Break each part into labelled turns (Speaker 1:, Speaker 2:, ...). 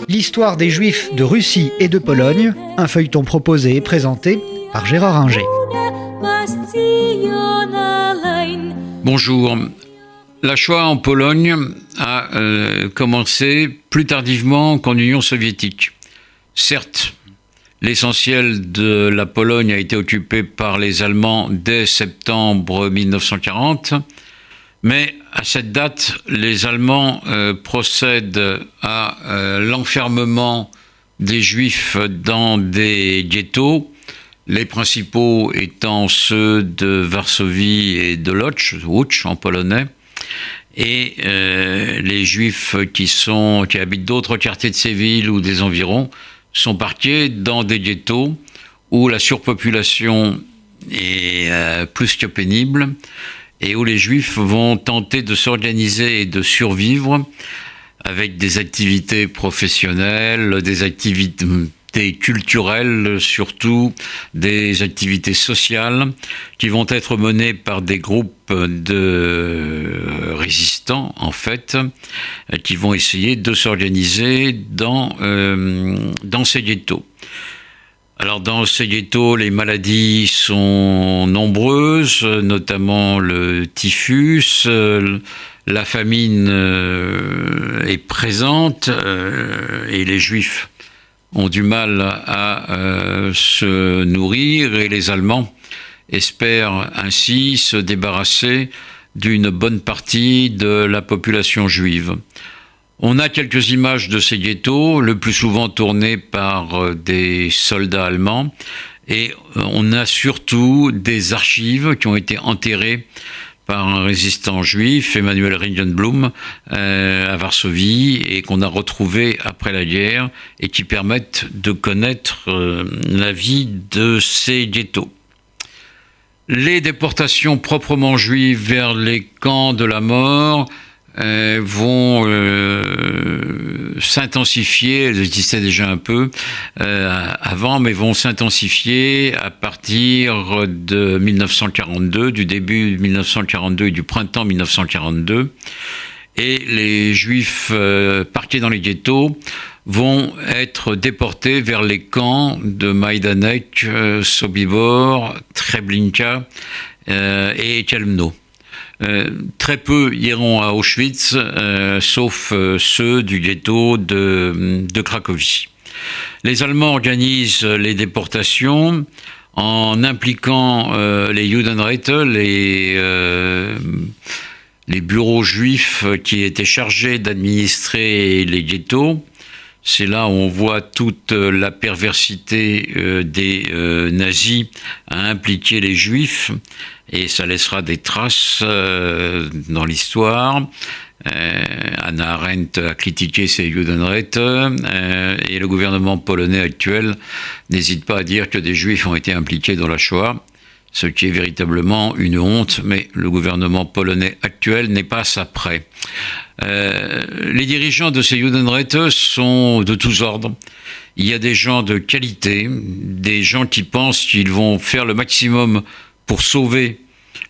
Speaker 1: L'histoire des Juifs de Russie et de Pologne, un feuilleton proposé et présenté par Gérard Inger.
Speaker 2: Bonjour. La Shoah en Pologne a commencé plus tardivement qu'en Union soviétique. Certes, l'essentiel de la Pologne a été occupé par les Allemands dès septembre 1940, mais à cette date, les Allemands procèdent à l'enfermement des Juifs dans des ghettos, les principaux étant ceux de Varsovie et de Łódź en polonais, et les Juifs qui habitent d'autres quartiers de ces villes ou des environs sont parqués dans des ghettos où la surpopulation est plus que pénible et où les Juifs vont tenter de s'organiser et de survivre avec des activités professionnelles, des activités culturelles, surtout des activités sociales qui vont être menées par des groupes de résistants, en fait, qui vont essayer de s'organiser dans ces ghettos. Alors dans ces ghettos, les maladies sont nombreuses, notamment le typhus, la famine est présente et les Juifs ont du mal à se nourrir et les Allemands espèrent ainsi se débarrasser d'une bonne partie de la population juive. On a quelques images de ces ghettos, le plus souvent tournées par des soldats allemands, et on a surtout des archives qui ont été enterrées par un résistant juif, Emanuel Ringelblum, à Varsovie, et qu'on a retrouvées après la guerre, et qui permettent de connaître la vie de ces ghettos. Les déportations proprement juives vers les camps de la mort vont s'intensifier, elles existaient déjà un peu avant, mais vont s'intensifier à partir de 1942, du début 1942 et du printemps 1942. Et les Juifs parqués dans les ghettos vont être déportés vers les camps de Majdanek, Sobibor, Treblinka et Chełmno. Très peu iront à Auschwitz, sauf ceux du ghetto de Cracovie. Les Allemands organisent les déportations en impliquant les Judenräte, les bureaux juifs qui étaient chargés d'administrer les ghettos. C'est là où on voit toute la perversité des nazis à impliquer les Juifs, et ça laissera des traces dans l'histoire. Hannah Arendt a critiqué ces Judenräte, et le gouvernement polonais actuel n'hésite pas à dire que des Juifs ont été impliqués dans la Shoah, ce qui est véritablement une honte, mais le gouvernement polonais actuel n'est pas à ça près. Les dirigeants de ces Judenräte sont de tous ordres. Il y a des gens de qualité, des gens qui pensent qu'ils vont faire le maximum pour sauver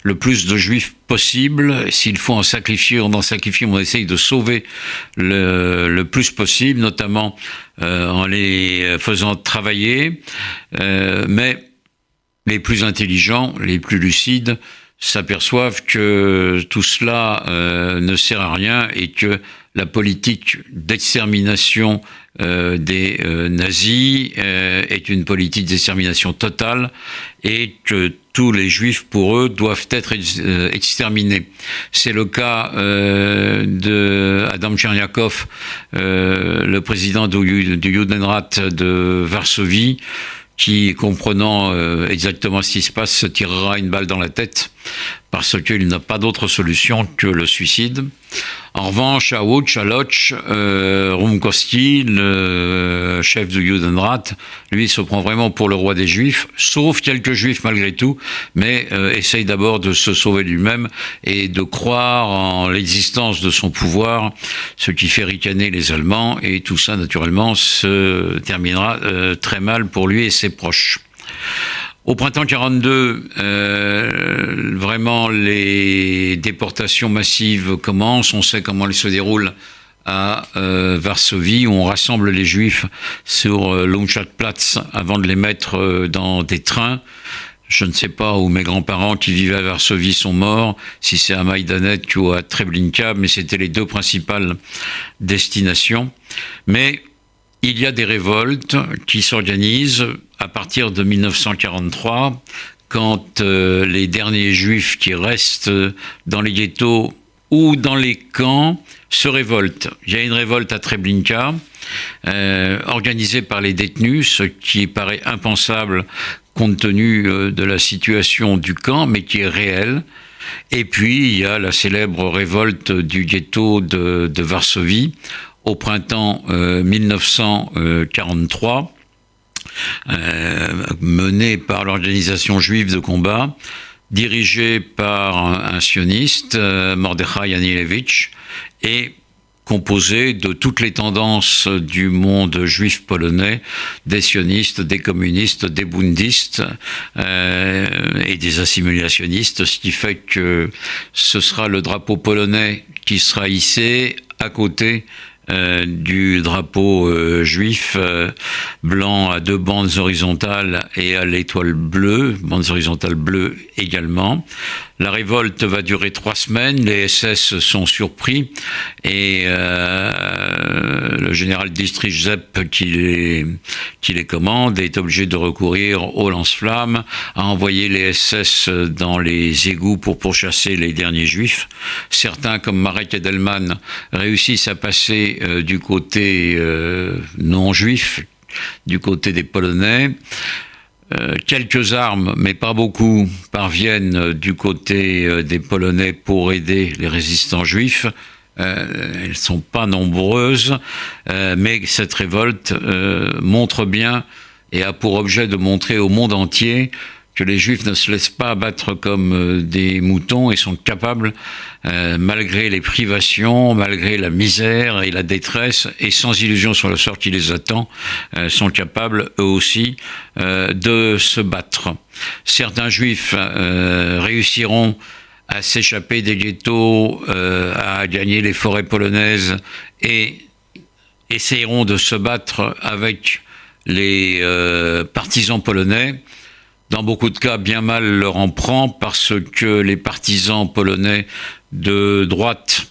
Speaker 2: le plus de Juifs possible. S'il faut en sacrifier, on en sacrifie, on essaye de sauver le plus possible, notamment en les faisant travailler. Mais les plus intelligents, les plus lucides, s'aperçoivent que tout cela ne sert à rien et que la politique d'extermination des nazis est une politique d'extermination totale et que tous les Juifs, pour eux, doivent être exterminés. C'est le cas de Adam Tcherniakov, le président du Judenrat de Varsovie, qui, comprenant exactement ce qui se passe, se tirera une balle dans la tête parce qu'il n'a pas d'autre solution que le suicide. En revanche, à Łódź, Rumkowski, le chef du Judenrat, lui se prend vraiment pour le roi des Juifs, sauf quelques Juifs malgré tout, mais essaye d'abord de se sauver lui-même et de croire en l'existence de son pouvoir, ce qui fait ricaner les Allemands, et tout ça naturellement se terminera très mal pour lui et ses proches. Au printemps 42, vraiment les déportations massives commencent. On sait comment elles se déroulent à Varsovie, où on rassemble les Juifs sur Lomschatplatz avant de les mettre dans des trains. Je ne sais pas où mes grands-parents qui vivaient à Varsovie sont morts, si c'est à Majdanek ou à Treblinka, mais c'était les deux principales destinations. Mais il y a des révoltes qui s'organisent à partir de 1943, quand les derniers Juifs qui restent dans les ghettos ou dans les camps se révoltent. Il y a une révolte à Treblinka, organisée par les détenus, ce qui paraît impensable compte tenu de la situation du camp, mais qui est réelle. Et puis, il y a la célèbre révolte du ghetto de Varsovie au printemps 1943, menée par l'organisation juive de combat, dirigée par un sioniste, Mordechai Anielewicz, et composé de toutes les tendances du monde juif polonais, des sionistes, des communistes, des bundistes et des assimilationnistes, ce qui fait que ce sera le drapeau polonais qui sera hissé à côté du drapeau juif blanc à deux bandes horizontales et à l'étoile bleue, bandes horizontales bleues également. La révolte va durer 3 semaines, les SS sont surpris et le général Dietrich Zepp qui les commande est obligé de recourir au lance-flammes, à envoyer les SS dans les égouts pour pourchasser les derniers juifs. Certains, comme Marek Edelman, réussissent à passer du côté non-juif, du côté des Polonais. Quelques armes, mais pas beaucoup, parviennent du côté des Polonais pour aider les résistants juifs. Elles ne sont pas nombreuses, mais cette révolte montre bien et a pour objet de montrer au monde entier que les Juifs ne se laissent pas abattre comme des moutons et sont capables, malgré les privations, malgré la misère et la détresse, et sans illusion sur le sort qui les attend, sont capables, eux aussi, de se battre. Certains Juifs réussiront à s'échapper des ghettos, à gagner les forêts polonaises, et essayeront de se battre avec les partisans polonais. Dans beaucoup de cas, bien mal leur en prend parce que les partisans polonais de droite,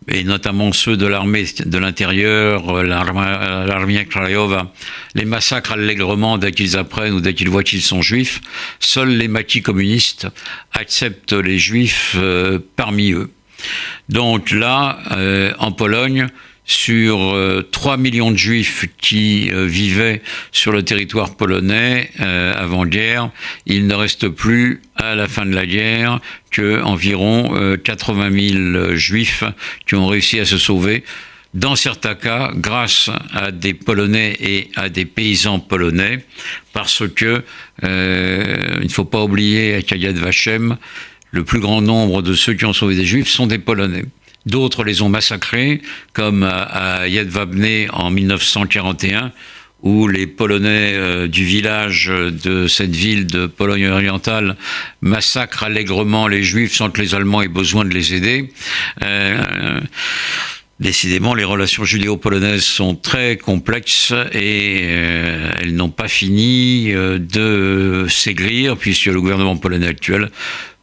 Speaker 2: et notamment ceux de l'armée de l'intérieur, l'armée Krajowa, les massacrent allègrement dès qu'ils apprennent ou dès qu'ils voient qu'ils sont juifs. Seuls les maquis communistes acceptent les juifs parmi eux. Donc là, en Pologne, sur 3 millions de juifs qui vivaient sur le territoire polonais avant-guerre, il ne reste plus à la fin de la guerre qu'environ 80 000 juifs qui ont réussi à se sauver, dans certains cas grâce à des Polonais et à des paysans polonais, parce que il ne faut pas oublier qu'à Yad Vashem, le plus grand nombre de ceux qui ont sauvé des juifs sont des Polonais. D'autres les ont massacrés, comme à Jedwabne en 1941, où les Polonais du village de cette ville de Pologne orientale massacrent allègrement les Juifs sans que les Allemands aient besoin de les aider. Décidément, les relations judéo-polonaises sont très complexes et elles n'ont pas fini de s'aigrir, puisque le gouvernement polonais actuel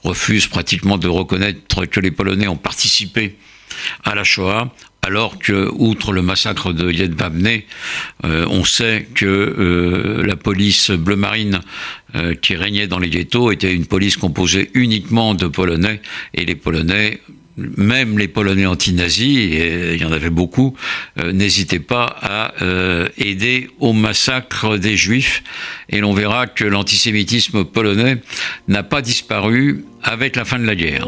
Speaker 2: refuse pratiquement de reconnaître que les Polonais ont participé à la Shoah, alors que, outre le massacre de Jedwabne, on sait que la police bleu marine qui régnait dans les ghettos était une police composée uniquement de Polonais, et les Polonais, même les Polonais anti-nazis, et il y en avait beaucoup, n'hésitaient pas à aider au massacre des Juifs. Et l'on verra que l'antisémitisme polonais n'a pas disparu avec la fin de la guerre.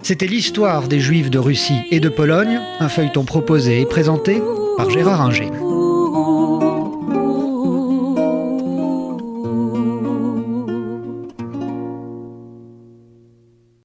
Speaker 1: C'était l'histoire des Juifs de Russie et de Pologne, un feuilleton proposé et présenté par Gérard Inger.